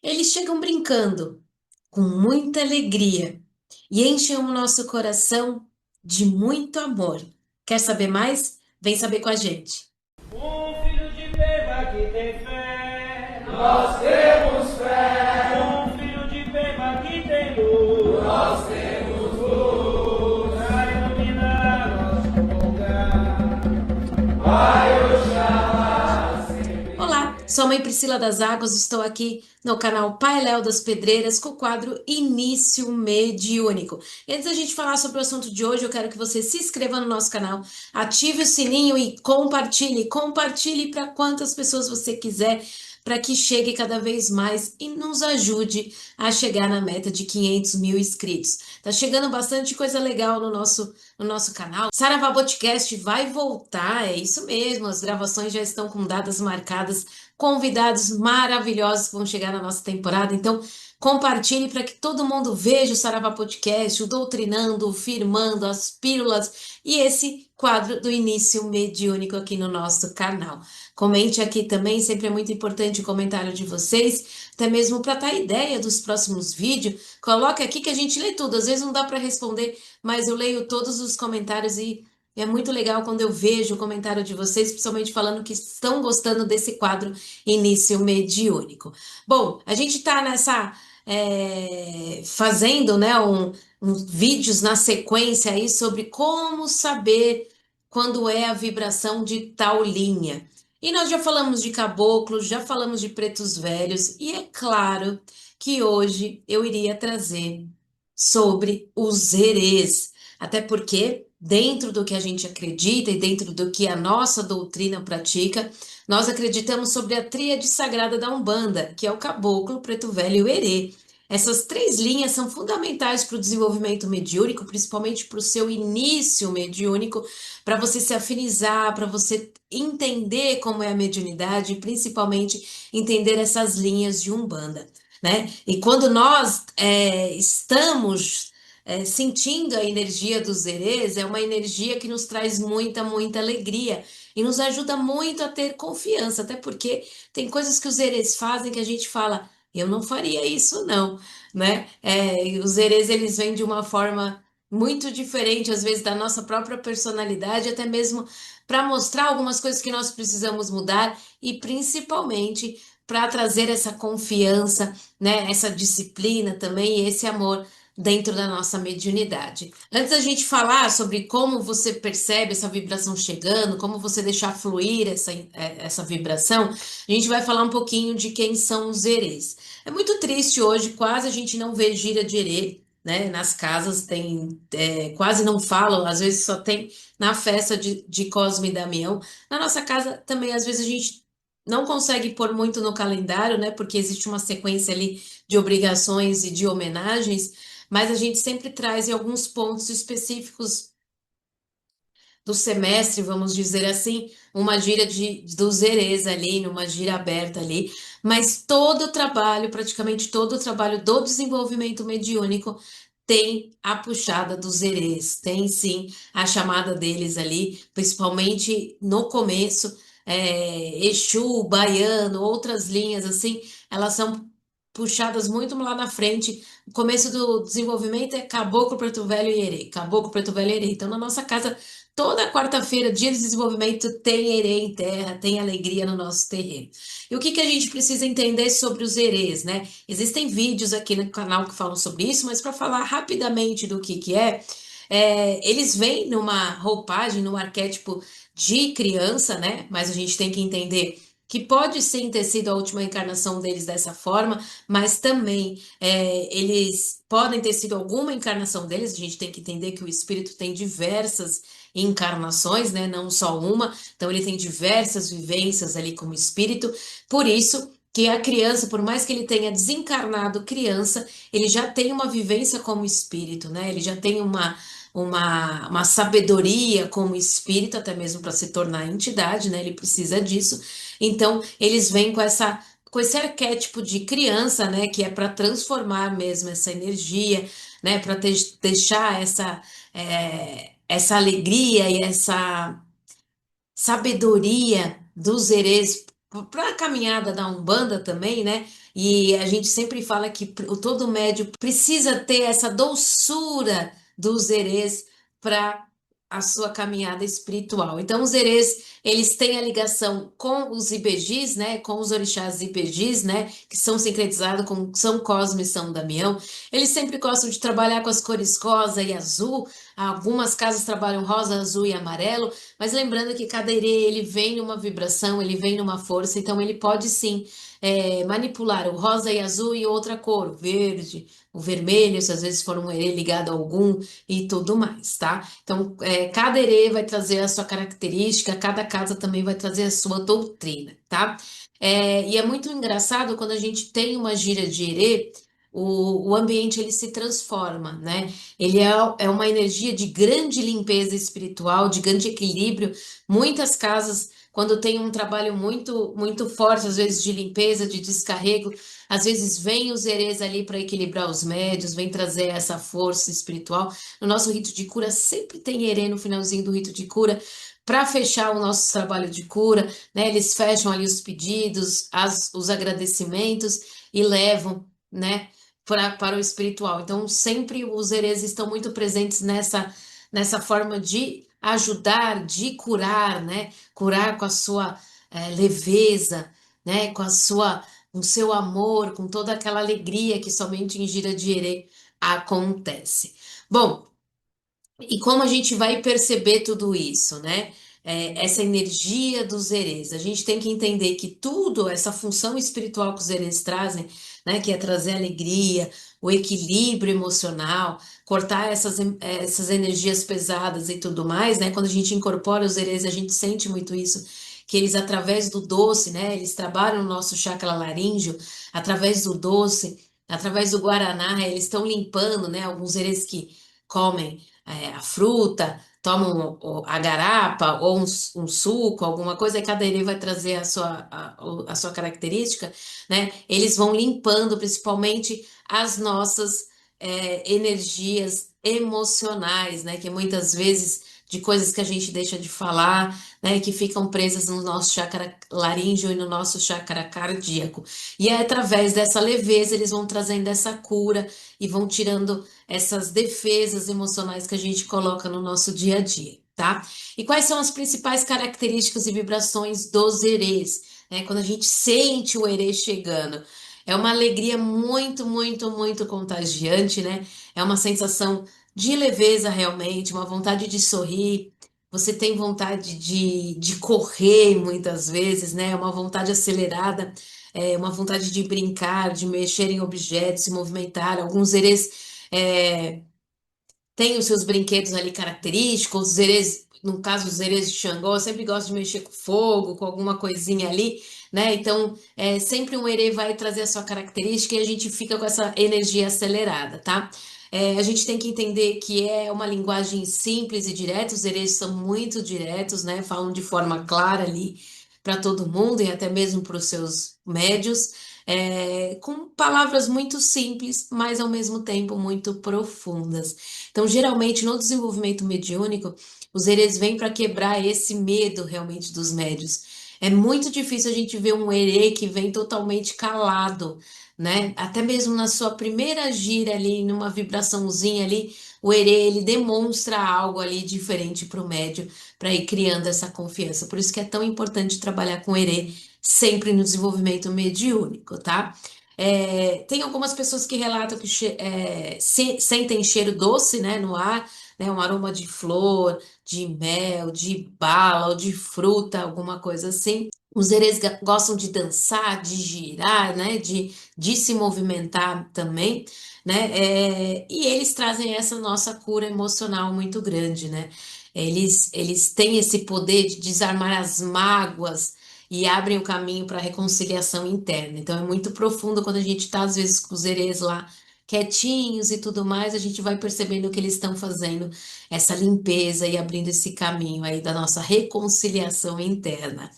Eles chegam brincando, com muita alegria, e enchem o nosso coração de muito amor. Quer saber mais? Vem saber com a gente. Um filho de beba que tem fé. Nós temos fé, Um filho de beba que tem luz. nós temos luz. Pra iluminar nosso lugar. Vai Oxalá, Olá, sou a mãe Priscila das Águas, estou aqui no canal Pai Léo das Pedreiras com o quadro Início Mediúnico. E antes da gente falar sobre o assunto de hoje, eu quero que você se inscreva no nosso canal, ative o sininho e compartilhe. Compartilhe para quantas pessoas você quiser, para que chegue cada vez mais e nos ajude a chegar na meta de 500 mil inscritos. Tá chegando bastante coisa legal no nosso canal. Saravá Podcast vai voltar, é isso mesmo, as gravações já estão com datas marcadas, convidados maravilhosos que vão chegar na nossa temporada, então compartilhe para que todo mundo veja o Saravá Podcast, o Doutrinando, o Firmando, as Pílulas e esse quadro do Início Mediúnico aqui no nosso canal. Comente aqui também, sempre é muito importante o comentário de vocês, até mesmo para dar ideia dos próximos vídeos. Coloque aqui que a gente lê tudo, às vezes não dá para responder, mas eu leio todos os comentários e é muito legal quando eu vejo o comentário de vocês, principalmente falando que estão gostando desse quadro Início Mediúnico. Bom, a gente está fazendo, né, vídeos na sequência aí sobre como saber quando é a vibração de tal linha. E nós já falamos de caboclos, já falamos de pretos velhos, e é claro que hoje eu iria trazer sobre os herês. Até porque, dentro do que a gente acredita e dentro do que a nossa doutrina pratica, nós acreditamos sobre a tríade sagrada da Umbanda, que é o caboclo, o preto velho e o herê. Essas três linhas são fundamentais para o desenvolvimento mediúnico, principalmente para o seu início mediúnico, para você se afinizar, para você entender como é a mediunidade e principalmente entender essas linhas de Umbanda, né? E quando nós estamos sentindo a energia dos herês, é uma energia que nos traz muita, muita alegria e nos ajuda muito a ter confiança, até porque tem coisas que os herês fazem que a gente fala, eu não faria isso não, né? E os herês, eles vêm de uma forma muito diferente, às vezes, da nossa própria personalidade, até mesmo para mostrar algumas coisas que nós precisamos mudar e principalmente para trazer essa confiança, né, essa disciplina também e esse amor dentro da nossa mediunidade. Antes da gente falar sobre como você percebe essa vibração chegando, como você deixar fluir essa vibração, a gente vai falar um pouquinho de quem são os herês. É muito triste hoje, quase a gente não vê gira de herê, né? Nas casas tem, quase não falam, às vezes só tem na festa de Cosme e Damião. Na nossa casa também, às vezes, a gente não consegue pôr muito no calendário, né? Porque existe uma sequência ali de obrigações e de homenagens, mas a gente sempre traz em alguns pontos específicos do semestre, vamos dizer assim, uma gira dos herês ali, numa gira aberta ali, mas todo o trabalho, praticamente todo o trabalho do desenvolvimento mediúnico tem a puxada dos herês, tem sim a chamada deles ali, principalmente no começo, Exu, Baiano, outras linhas assim, elas são puxadas muito lá na frente. O começo do desenvolvimento é Caboclo, Preto Velho e Herê, Caboclo, Preto Velho e Herê. Então, na nossa casa, toda quarta-feira, dia de desenvolvimento, tem herê em terra, tem alegria no nosso terreno. E o que que a gente precisa entender sobre os herês, né? Existem vídeos aqui no canal que falam sobre isso, mas para falar rapidamente do que eles vêm numa roupagem, num arquétipo de criança, né? Mas a gente tem que entender que pode sim ter sido a última encarnação deles dessa forma, mas também eles podem ter sido alguma encarnação deles. A gente tem que entender que o espírito tem diversas encarnações, né? Não só uma. Então ele tem diversas vivências ali como espírito. Por isso que a criança, por mais que ele tenha desencarnado criança, ele já tem uma vivência como espírito, né? Ele já tem uma sabedoria como espírito, até mesmo para se tornar entidade, né? Ele precisa disso. Então, eles vêm com esse arquétipo de criança, né, que é para transformar mesmo essa energia, né, para deixar essa alegria e essa sabedoria dos herês para a caminhada da Umbanda também, né? E a gente sempre fala que todo médium precisa ter essa doçura dos erês para a sua caminhada espiritual. Então, os erês, eles têm a ligação com os IBGs, né? Com os orixás IBGs, né? Que são sincretizados com São Cosme e São Damião. Eles sempre gostam de trabalhar com as cores rosa e azul. Algumas casas trabalham rosa, azul e amarelo. Mas lembrando que cada herê, ele vem numa vibração, ele vem numa força, então ele pode sim manipular o rosa e azul e outra cor, o verde, o vermelho, se às vezes for um herê ligado a algum e tudo mais, tá? Então, cada herê vai trazer a sua característica, cada casa também vai trazer a sua doutrina, tá? E é muito engraçado quando a gente tem uma gira de herê, o ambiente ele se transforma, né? Ele é uma energia de grande limpeza espiritual, de grande equilíbrio. Muitas casas, quando tem um trabalho muito, muito forte, às vezes de limpeza, de descarrego, às vezes vem os herês ali para equilibrar os médios, vem trazer essa força espiritual. No nosso rito de cura, sempre tem herê no finalzinho do rito de cura. Para fechar o nosso trabalho de cura, né? Eles fecham ali os pedidos, os agradecimentos e levam, né? Para o espiritual. Então, sempre os herês estão muito presentes nessa forma de ajudar, de curar, né? Curar com a sua leveza, né? Com o seu amor, com toda aquela alegria que somente em gira de herê acontece. Bom, e como a gente vai perceber tudo isso, né? Essa energia dos herês. A gente tem que entender que tudo, essa função espiritual que os herês trazem, né? Que é trazer alegria, o equilíbrio emocional, cortar essas energias pesadas e tudo mais, né? Quando a gente incorpora os herês, a gente sente muito isso, que eles, através do doce, né? Eles trabalham o nosso chakra laríngeo, através do doce, através do guaraná, eles estão limpando, né? Alguns herês que comem a fruta, tomam a garapa ou um suco, alguma coisa, e cada ele vai trazer a sua característica, né? Eles vão limpando principalmente as nossas energias emocionais, né? Que muitas vezes de coisas que a gente deixa de falar, né? Que ficam presas no nosso chakra laríngeo e no nosso chakra cardíaco. E é através dessa leveza eles vão trazendo essa cura e vão tirando essas defesas emocionais que a gente coloca no nosso dia a dia, tá? E quais são as principais características e vibrações dos herês, né? Quando a gente sente o herê chegando, é uma alegria muito, muito, muito contagiante, né? É uma sensação de leveza realmente, uma vontade de sorrir. Você tem vontade de correr muitas vezes, né? Uma vontade acelerada, uma vontade de brincar, de mexer em objetos, se movimentar. Alguns herês é, tem os seus brinquedos ali característicos, os herês, no caso os herês de Xangô, eu sempre gosto de mexer com fogo, com alguma coisinha ali, né? Então, sempre um herê vai trazer a sua característica e a gente fica com essa energia acelerada, tá? A gente tem que entender que é uma linguagem simples e direta, os herês são muito diretos, né? Falam de forma clara ali para todo mundo e até mesmo para os seus médios, com palavras muito simples, mas ao mesmo tempo muito profundas. Então, geralmente, no desenvolvimento mediúnico, os herês vêm para quebrar esse medo realmente dos médios. É muito difícil a gente ver um herê que vem totalmente calado, né? Até mesmo na sua primeira gira ali, numa vibraçãozinha ali, o herê, ele demonstra algo ali diferente para o médio, para ir criando essa confiança. Por isso que é tão importante trabalhar com herê sempre no desenvolvimento mediúnico, tá? Tem algumas pessoas que relatam que sentem cheiro doce, né, no ar, né, um aroma de flor, de mel, de bala ou de fruta, alguma coisa assim. Os herês gostam de dançar, de girar, né, de se movimentar também, né, e eles trazem essa nossa cura emocional muito grande, né. Eles têm esse poder de desarmar as mágoas e abrem o caminho para a reconciliação interna. Então é muito profundo quando a gente está, às vezes, com os herês lá quietinhos e tudo mais, a gente vai percebendo que eles estão fazendo essa limpeza e abrindo esse caminho aí da nossa reconciliação interna.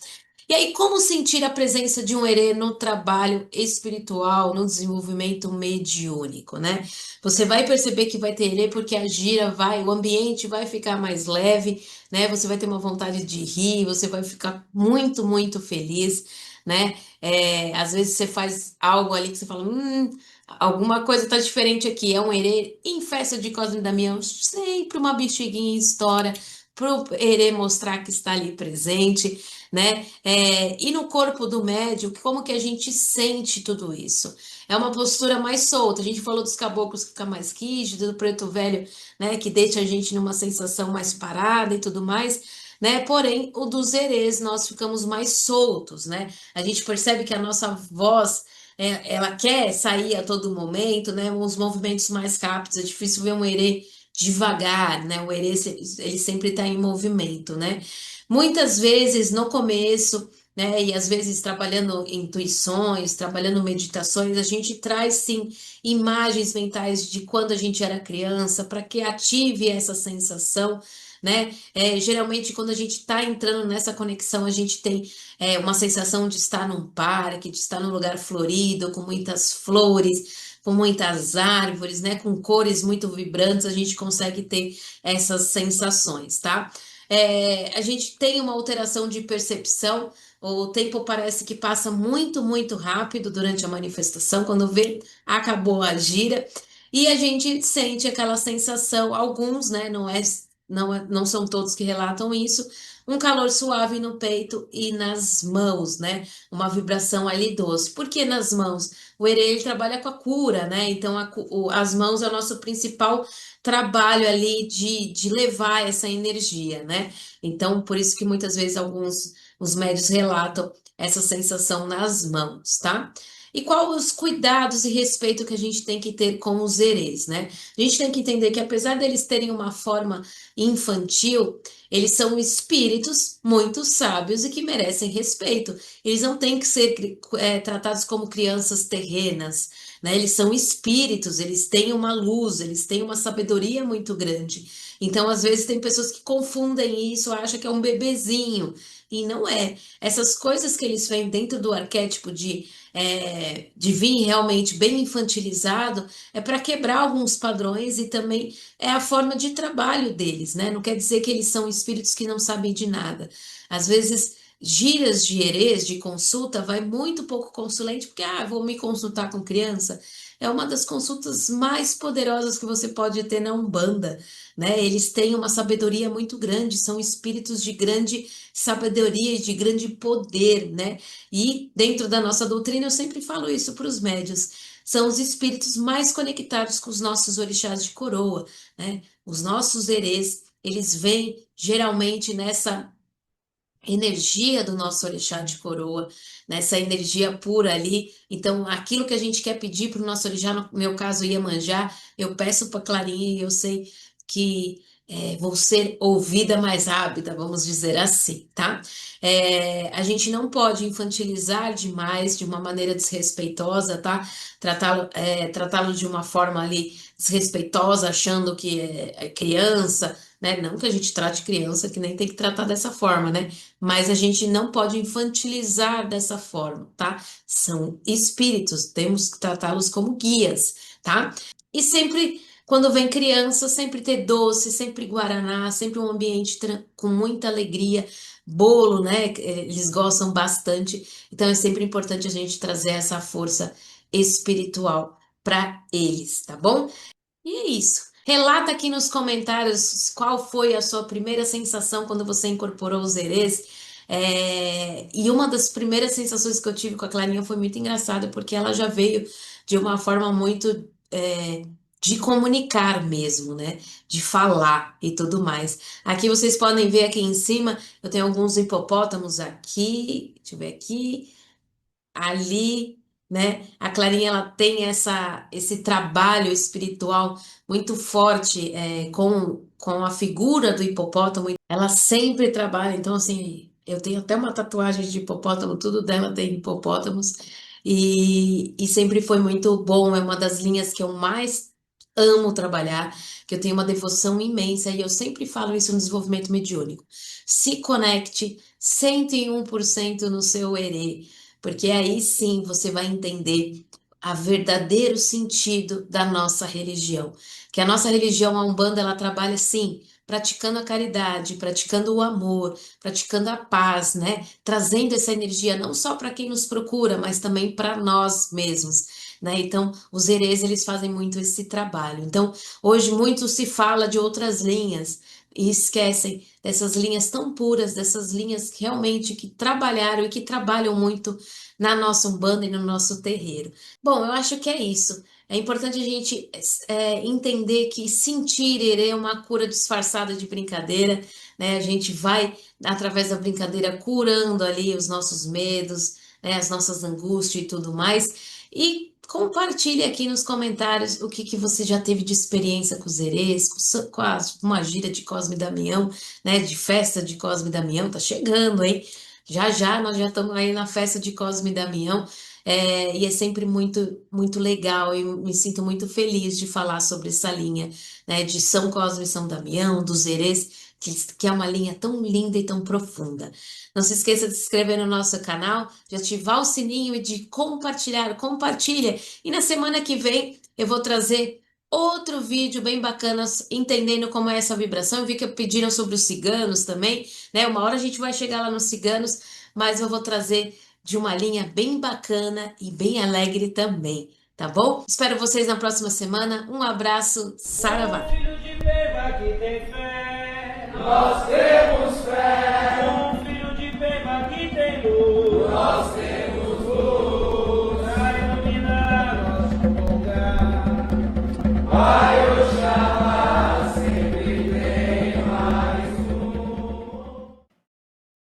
E aí, como sentir a presença de um herê no trabalho espiritual, no desenvolvimento mediúnico, né? Você vai perceber que vai ter herê porque a gira vai, o ambiente vai ficar mais leve, né? Você vai ter uma vontade de rir, você vai ficar muito, muito feliz, né? Às vezes você faz algo ali que você fala, alguma coisa tá diferente aqui. É um herê em festa de Cosme e Damião, sempre uma bexiguinha estoura pro herê mostrar que está ali presente, né? E no corpo do médium, como que a gente sente tudo isso? É uma postura mais solta. A gente falou dos caboclos que fica mais rígido, do preto velho, né, que deixa a gente numa sensação mais parada e tudo mais, né? Porém, o dos herês nós ficamos mais soltos, né? A gente percebe que a nossa voz ela quer sair a todo momento, né? Uns movimentos mais rápidos. É difícil ver um herê devagar, né? O herê ele sempre está em movimento, né? Muitas vezes no começo, né? E às vezes trabalhando intuições, trabalhando meditações, a gente traz sim imagens mentais de quando a gente era criança, para que ative essa sensação, né? Geralmente, quando a gente está entrando nessa conexão, a gente tem uma sensação de estar num parque, de estar num lugar florido, com muitas flores, com muitas árvores, né? Com cores muito vibrantes, a gente consegue ter essas sensações, tá? A gente tem uma alteração de percepção. O tempo parece que passa muito, muito rápido durante a manifestação. Quando vê, acabou a gira. E a gente sente aquela sensação, alguns, né? Não são todos que relatam isso, um calor suave no peito e nas mãos, né? Uma vibração ali doce. Por que nas mãos? O erê ele trabalha com a cura, né? Então, as mãos é o nosso principal trabalho ali de levar essa energia, né? Então, por isso que muitas vezes alguns os médios relatam essa sensação nas mãos, tá? E qual os cuidados e respeito que a gente tem que ter com os erês, né? A gente tem que entender que apesar deles terem uma forma infantil, eles são espíritos muito sábios e que merecem respeito. Eles não têm que ser tratados como crianças terrenas, né? Eles são espíritos, eles têm uma luz, eles têm uma sabedoria muito grande. Então, às vezes, tem pessoas que confundem isso, acham que é um bebezinho, e não é. Essas coisas que eles vêm dentro do arquétipo de vir realmente bem infantilizado, é para quebrar alguns padrões e também é a forma de trabalho deles, né? Não quer dizer que eles são espíritos que não sabem de nada. Às vezes, giras de herês, de consulta, vai muito pouco consulente, porque, vou me consultar com criança. É uma das consultas mais poderosas que você pode ter na Umbanda, né? Eles têm uma sabedoria muito grande, são espíritos de grande sabedoria e de grande poder, né? E dentro da nossa doutrina, eu sempre falo isso para os médios, são os espíritos mais conectados com os nossos orixás de coroa, né? Os nossos herês, eles vêm geralmente nessa energia do nosso orixá de coroa, nessa energia pura ali. Então, aquilo que a gente quer pedir para o nosso orixá, no meu caso, Iemanjá, eu peço para Clarinha e eu sei que vou ser ouvida mais rápida, vamos dizer assim, tá? A gente não pode infantilizar demais, de uma maneira desrespeitosa, tá? Tratá-lo de uma forma ali desrespeitosa, achando que é criança, né? Não que a gente trate criança, que nem tem que tratar dessa forma, né? Mas a gente não pode infantilizar dessa forma, tá? São espíritos, temos que tratá-los como guias, tá? E sempre, quando vem criança, sempre ter doce, sempre guaraná, sempre um ambiente com muita alegria, bolo, né? Eles gostam bastante, então é sempre importante a gente trazer essa força espiritual para eles, tá bom? E é isso. Relata aqui nos comentários qual foi a sua primeira sensação quando você incorporou os herês. E uma das primeiras sensações que eu tive com a Clarinha foi muito engraçada, porque ela já veio de uma forma muito de comunicar mesmo, né? De falar e tudo mais. Aqui vocês podem ver aqui em cima, eu tenho alguns hipopótamos aqui, deixa eu ver aqui ali, né? A Clarinha ela tem esse trabalho espiritual muito forte com a figura do hipopótamo. Ela sempre trabalha, então assim, eu tenho até uma tatuagem de hipopótamo, tudo dela tem hipopótamos, e sempre foi muito bom, é uma das linhas que eu mais amo trabalhar, que eu tenho uma devoção imensa, e eu sempre falo isso no desenvolvimento mediúnico. Se conecte 101% no seu erê, porque aí sim você vai entender a verdadeiro sentido da nossa religião. Que a nossa religião, a Umbanda, ela trabalha sim, praticando a caridade, praticando o amor, praticando a paz, né? Trazendo essa energia não só para quem nos procura, mas também para nós mesmos, né? Então, os herês, eles fazem muito esse trabalho. Então, hoje muito se fala de outras linhas e esquecem dessas linhas tão puras, dessas linhas realmente que trabalharam e que trabalham muito na nossa Umbanda e no nosso terreiro. Bom, eu acho que é isso. É importante a gente entender que sentir herê é uma cura disfarçada de brincadeira, né? A gente vai, através da brincadeira, curando ali os nossos medos, né? As nossas angústias e tudo mais. E compartilhe aqui nos comentários o que, que você já teve de experiência com os herês, com a gira de Cosme e Damião, né? De festa de Cosme e Damião, tá chegando, hein? Já já nós já estamos aí na festa de Cosme e Damião. E é sempre muito, muito legal e me sinto muito feliz de falar sobre essa linha, né, de São Cosme e São Damião, dos Herês, que é uma linha tão linda e tão profunda. Não se esqueça de se inscrever no nosso canal, de ativar o sininho e de compartilhar, compartilha. E na semana que vem eu vou trazer outro vídeo bem bacana entendendo como é essa vibração. Eu vi que pediram sobre os ciganos também, né? Uma hora a gente vai chegar lá nos ciganos, mas eu vou trazer de uma linha bem bacana e bem alegre também, tá bom? Espero vocês na próxima semana. Um abraço, Ô saravá! filho de Beba que tem fé. Nós temos fé.